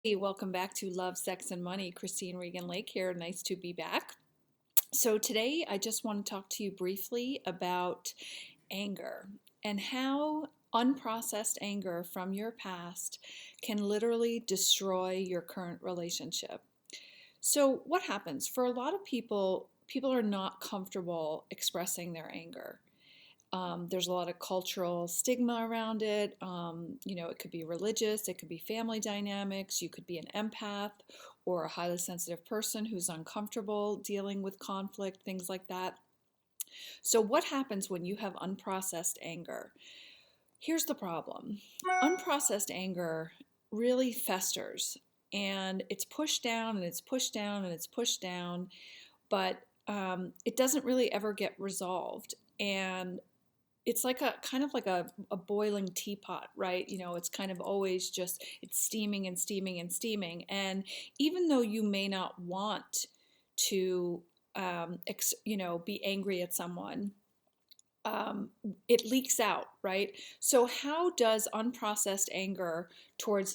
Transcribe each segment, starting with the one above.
Hey, welcome back to Love, Sex, and Money. Christine Regan Lake here. Nice to be back. So, today I just want to talk to you briefly about anger and how unprocessed anger from your past can literally destroy your current relationship. So, what happens? For a lot of people, people are not comfortable expressing their anger. There's a lot of cultural stigma around it. It could be religious, it could be family dynamics, you could be an empath or a highly sensitive person who's uncomfortable dealing with conflict, things like that. So, what happens when you have unprocessed anger? Here's the problem: unprocessed anger really festers and it's pushed down and it's pushed down and it's pushed down, but it doesn't really ever get resolved. And it's like a kind of like a boiling teapot, right? It's kind of always just it's steaming and steaming and steaming. And even though you may not want to, be angry at someone, um, it leaks out, right? So how does unprocessed anger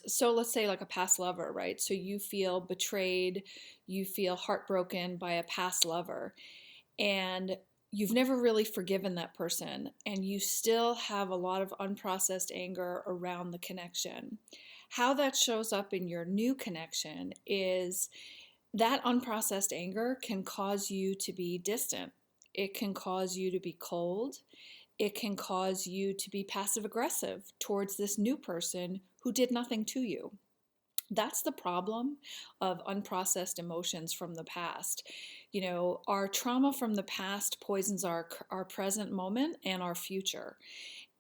so let's say like a past lover, right? So you feel betrayed, you feel heartbroken by a past lover, and you've never really forgiven that person, and you still have a lot of unprocessed anger around the connection. How that shows up in your new connection is that unprocessed anger can cause you to be distant. It can cause you to be cold. It can cause you to be passive aggressive towards this new person who did nothing to you. That's the problem of unprocessed emotions from the past. Our trauma from the past poisons our present moment and our future.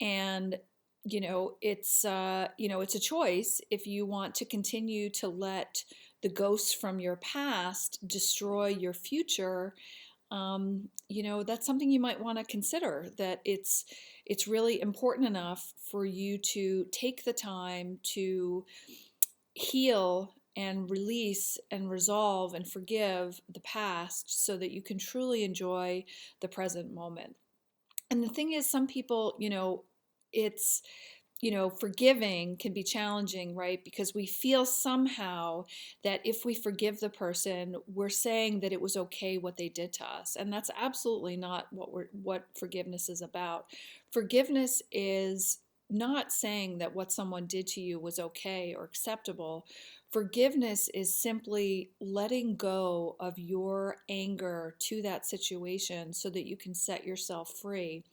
And it's a choice if you want to continue to let the ghosts from your past destroy your future. That's something you might want to consider, that it's really important enough for you to take the time to heal and release and resolve and forgive the past so that you can truly enjoy the present moment. And the thing is, some people, it's, forgiving can be challenging, right? Because we feel somehow that if we forgive the person, we're saying that it was okay what they did to us. And that's absolutely not what forgiveness is about. Forgiveness is not saying that what someone did to you was okay or acceptable. Forgiveness is simply letting go of your anger to that situation so that you can set yourself free.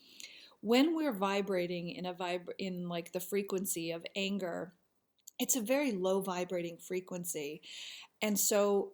When we're vibrating in like the frequency of anger, it's a very low vibrating frequency. And so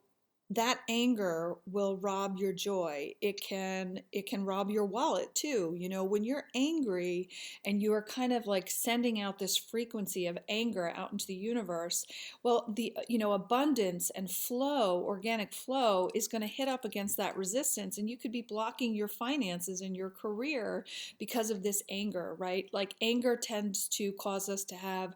that anger will rob your joy. It can rob your wallet too. When you're angry and you are kind of like sending out this frequency of anger out into the universe, well, the abundance and flow, organic flow, is going to hit up against that resistance, and you could be blocking your finances and your career because of this anger, right? Like, anger tends to cause us to have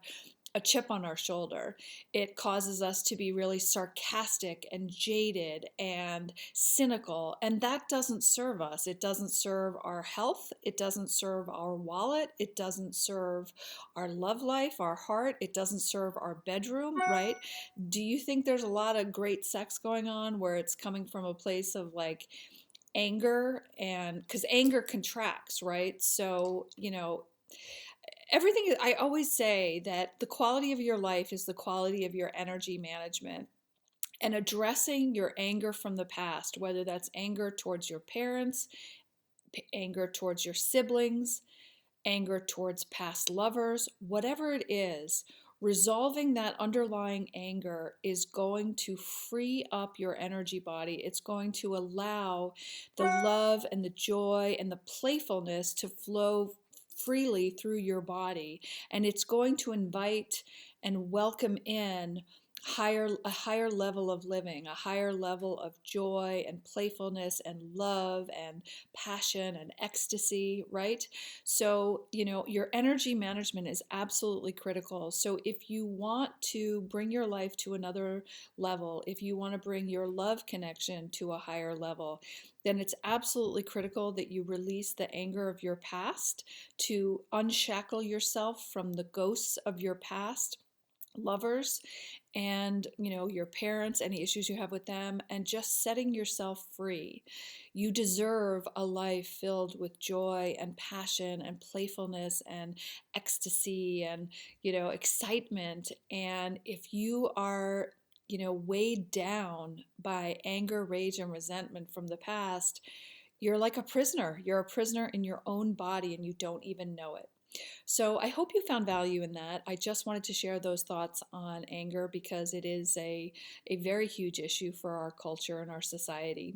a chip on our shoulder. It causes us to be really sarcastic and jaded and cynical, and that doesn't serve us. It doesn't serve our health. It doesn't serve our wallet. It doesn't serve our love life, our heart. It doesn't serve our bedroom, right? Do you think there's a lot of great sex going on where it's coming from a place of like anger? And because anger contracts, right? So, everything, I always say that the quality of your life is the quality of your energy management. And addressing your anger from the past, whether that's anger towards your parents, anger towards your siblings, anger towards past lovers, whatever it is, resolving that underlying anger is going to free up your energy body. It's going to allow the love and the joy and the playfulness to flow freely through your body. And it's going to invite and welcome in a higher level of living, a higher level of joy and playfulness and love and passion and ecstasy, right? So, your energy management is absolutely critical. So, if you want to bring your life to another level, if you want to bring your love connection to a higher level, then it's absolutely critical that you release the anger of your past, to unshackle yourself from the ghosts of your past lovers, and your parents, any issues you have with them, and just setting yourself free. You deserve a life filled with joy and passion and playfulness and ecstasy and excitement. And if you are weighed down by anger, rage, and resentment from the past, you're like a prisoner. You're a prisoner in your own body and you don't even know it. So I hope you found value in that. I just wanted to share those thoughts on anger because it is a very huge issue for our culture and our society.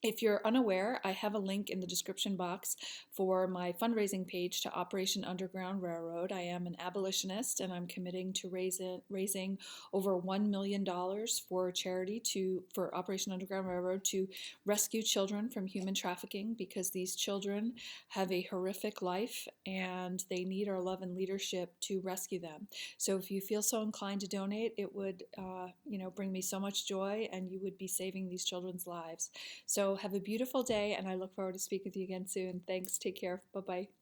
If you're unaware, I have a link in the description box for my fundraising page to Operation Underground Railroad. I am an abolitionist and I'm committing to raising over $1 million for charity for Operation Underground Railroad to rescue children from human trafficking, because these children have a horrific life and they need our love and leadership to rescue them. So if you feel so inclined to donate, it would bring me so much joy and you would be saving these children's lives. So have a beautiful day, and I look forward to speaking with you again soon. Thanks. Take care. Bye-bye.